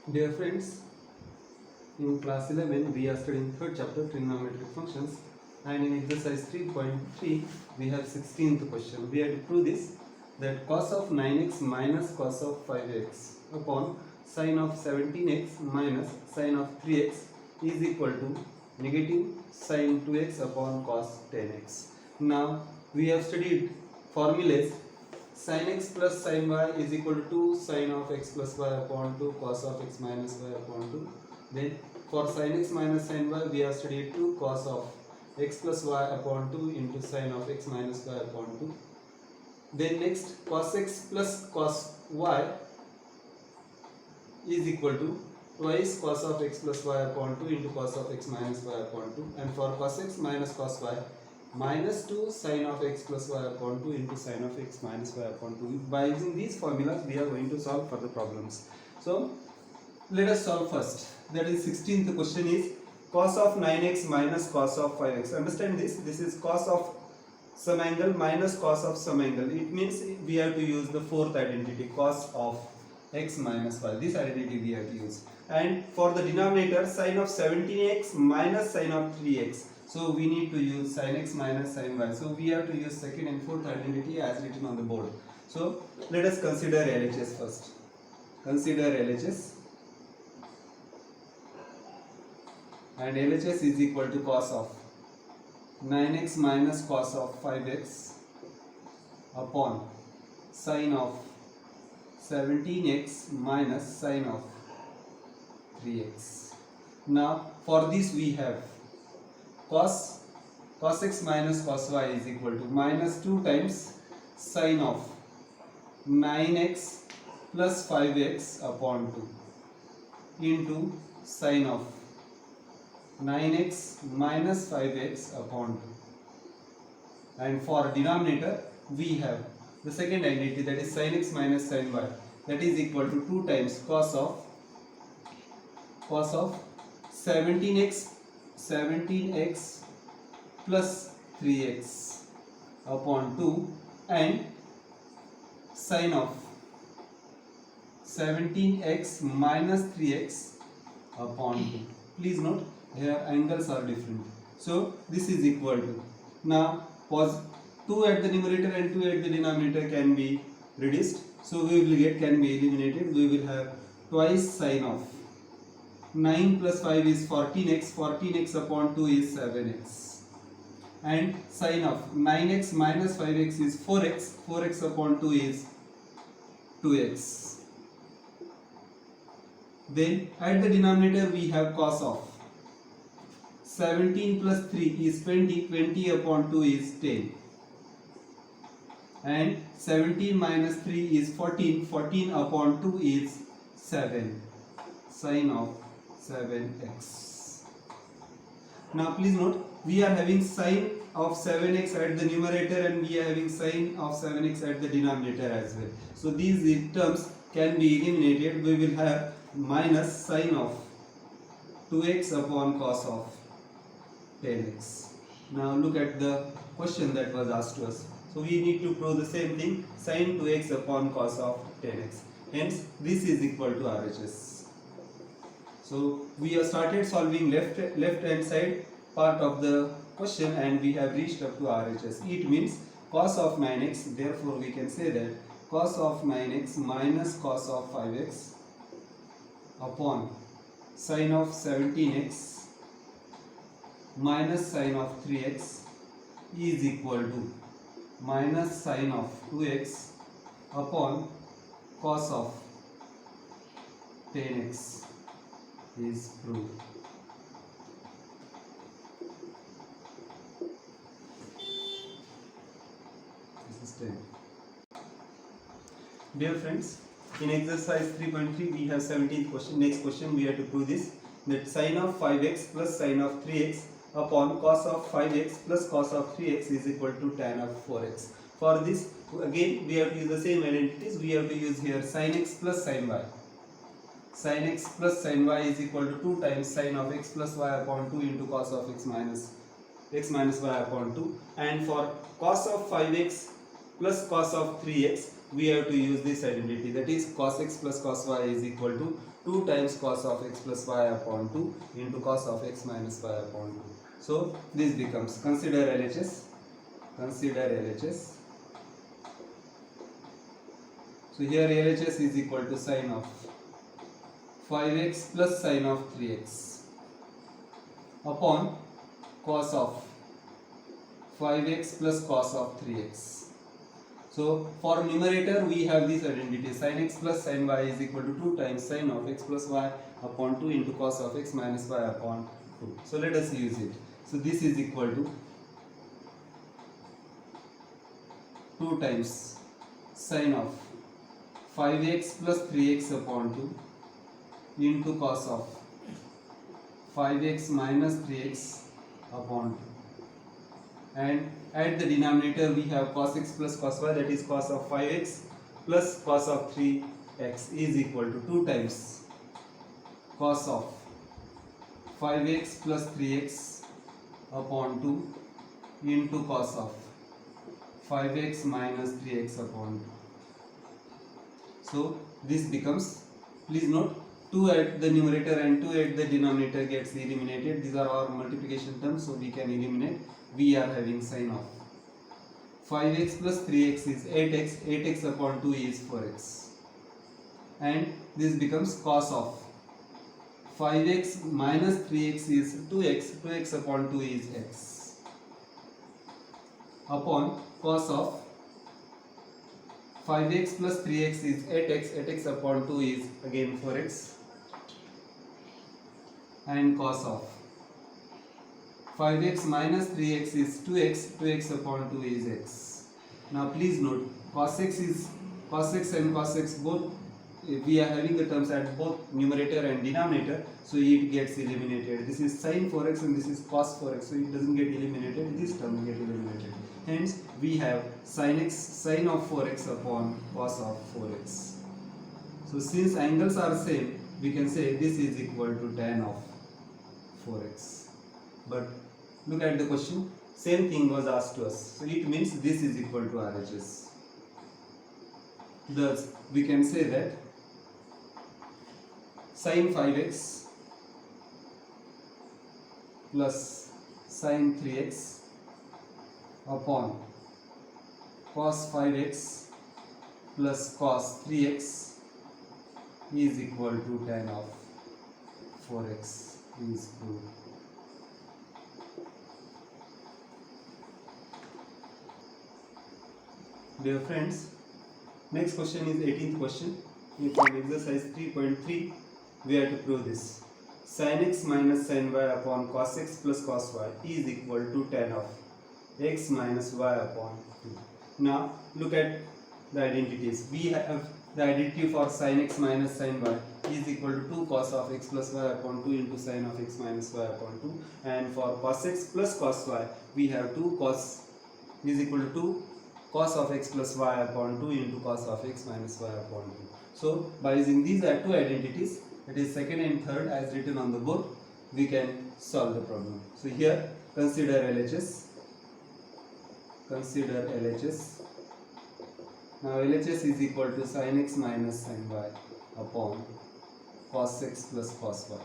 Dear friends, in class 11 we are studying third chapter trigonometric functions, and in exercise 3.3 we have 16th question. We have to prove this, that cos of 9x minus cos of 5x upon sine of 17x minus sine of 3x is equal to negative sine 2x upon cos 10x. Now we have studied formulas. Sin x plus sin y is equal to 2 sin of x plus y upon 2 cos of x minus y upon 2. Then for sin x minus sin y we have studied 2 cos of x plus y upon 2 into sin of x minus y upon 2. Then next cos x plus cos y is equal to twice cos of x plus y upon 2 into cos of x minus y upon 2, and for cos x minus cos y minus 2 sin of x plus y upon 2 into sin of x minus y upon 2. By using these formulas we are going to solve further problems. So let us solve first. That is 16th question is cos of 9x minus cos of 5x. Understand this? This is cos of some angle minus cos of some angle. It means we have to use the fourth identity, cos of x minus y. This identity we have to use. And for the denominator, sin of 17x minus sin of 3x. So we need to use sin x minus sin y. So we have to use second and fourth identity as written on the board. So let us consider LHS first. Consider LHS. And LHS is equal to cos of 9x minus cos of 5x upon sin of 17x minus sin of 3x. Now for this we have cos x minus cos y is equal to minus 2 times sin of 9x plus 5x upon 2 into sin of 9x minus 5x upon 2. And for denominator we have the second identity, that is sin x minus sin y, that is equal to 2 times cos of 17x plus 3x upon 2 and sin of 17x minus 3x upon 2. Please note here angles are different. So this is equal to, now 2 at the numerator and 2 at the denominator can be reduced. So we will get, can be eliminated. We will have twice sin of 9 plus 5 is 14x, 14x upon 2 is 7x, and sin of 9x minus 5x is 4x, 4x upon 2 is 2x. Then at the denominator we have cos of 17 plus 3 is 20, 20 upon 2 is 10, and 17 minus 3 is 14, 14 upon 2 is 7, sin of 7x. Now please note, we are having sin of 7x at the numerator and we are having sin of 7x at the denominator as well. So these terms can be eliminated. We will have minus sin of 2x upon cos of 10x. Now look at the question that was asked to us. So we need to prove the same thing, sin 2x upon cos of 10x. Hence this is equal to RHS. So we have started solving left hand side part of the question and we have reached up to RHS. It means cos of 9x, therefore we can say that cos of 9x minus cos of 5x upon sin of 17x minus sin of 3x is equal to minus sin of 2x upon cos of 10x is proved. This is 10. Dear friends, in exercise 3.3 we have 17th question. Next question we have to prove this, that sin of 5x plus sin of 3x upon cos of 5x plus cos of 3x is equal to tan of 4x. For this again we have to use the same identities. We have to use here sin x plus sin y. Sin x plus sin y is equal to 2 times sin of x plus y upon 2 into cos of x minus y upon 2. And for cos of 5x plus cos of 3x, we have to use this identity, that is cos x plus cos y is equal to 2 times cos of x plus y upon 2 into cos of x minus y upon 2. So this becomes, consider LHS. So here LHS is equal to sine of 5x plus sine of 3x upon cos of 5x plus cos of 3x. So for numerator we have this identity, sin x plus sin y is equal to 2 times sin of x plus y upon 2 into cos of x minus y upon 2. So let us use it. So this is equal to 2 times sin of 5x plus 3x upon 2 into cos of 5x minus 3x upon 2. And at the denominator we have cos x plus cos y, that is cos of 5x plus cos of 3x is equal to 2 times cos of 5x plus 3x upon 2 into cos of 5x minus 3x upon 2. So this becomes, please note, 2 at the numerator and 2 at the denominator gets eliminated. These are our multiplication terms, so we can eliminate. We are having sin of 5x plus 3x is 8x, 8x upon 2 is 4x, and this becomes cos of 5x minus 3x is 2x, 2x upon 2 is x, upon cos of 5x plus 3x is 8x, 8x upon 2 is again 4x, and cos of 5x minus 3x is 2x, 2x upon 2 is x. Now please note, cos x and cos x both, we are having the terms at both numerator and denominator, so it gets eliminated. This is sin 4x and this is cos 4x, so it doesn't get eliminated, this term get eliminated. Hence we have sin of 4x upon cos of 4x. So since angles are same, we can say this is equal to tan of 4x. But look at the question, same thing was asked to us, so it means this is equal to RHS. Thus we can say that sin 5x plus sin 3x upon cos 5x plus cos 3x is equal to tan of 4x is proved. Dear friends, next question is 18th question. From exercise 3.3, we have to prove this. Sin x minus sin y upon cos x plus cos y is equal to tan of x minus y upon 2. Now look at the identities. We have the identity for sin x minus sin y is equal to 2 cos of x plus y upon 2 into sin of x minus y upon 2, and for cos x plus cos y we have 2 cos is equal to 2 cos of x plus y upon 2 into cos of x minus y upon 2. So by using these two identities, that is second and third as written on the board, we can solve the problem. So here consider LHS. Now LHS is equal to sin x minus sin y upon cos x plus cos y.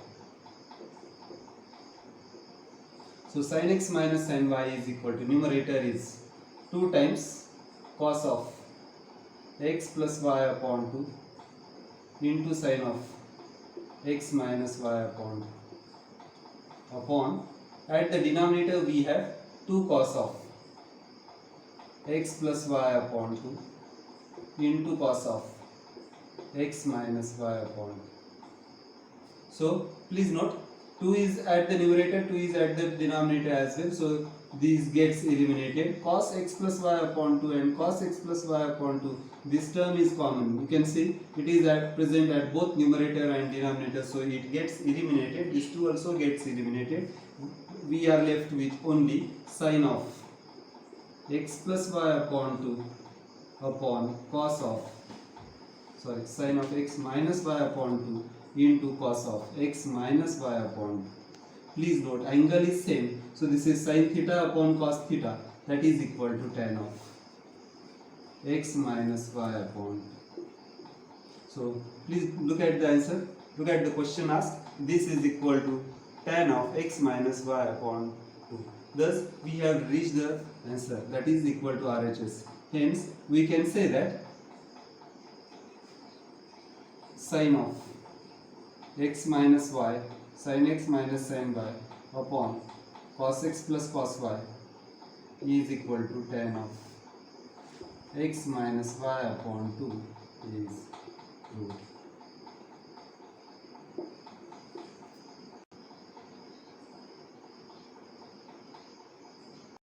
So sin x minus sin y is equal to, numerator is 2 times cos of x plus y upon 2 into sin of x minus y upon 2 upon, at the denominator we have 2 cos of x plus y upon 2 into cos of x minus y upon 2. So please note, 2 is at the numerator, 2 is at the denominator as well, so these gets eliminated. Cos x plus y upon 2 and cos x plus y upon 2, this term is common. You can see it is present at both numerator and denominator, so it gets eliminated. This 2 also gets eliminated. We are left with only sin of x plus y upon 2 upon cos of, sin of x minus y upon 2 into cos of x minus y upon 2. Please note, angle is same, so this is sin theta upon cos theta, that is equal to tan of x minus y upon. So please look at the answer. Look at the question asked. This is equal to tan of x minus y upon 2. Thus we have reached the answer, that is equal to RHS. Hence we can say that sine of x minus y, sin x minus sin y upon cos x plus cos y is equal to tan of x minus y upon 2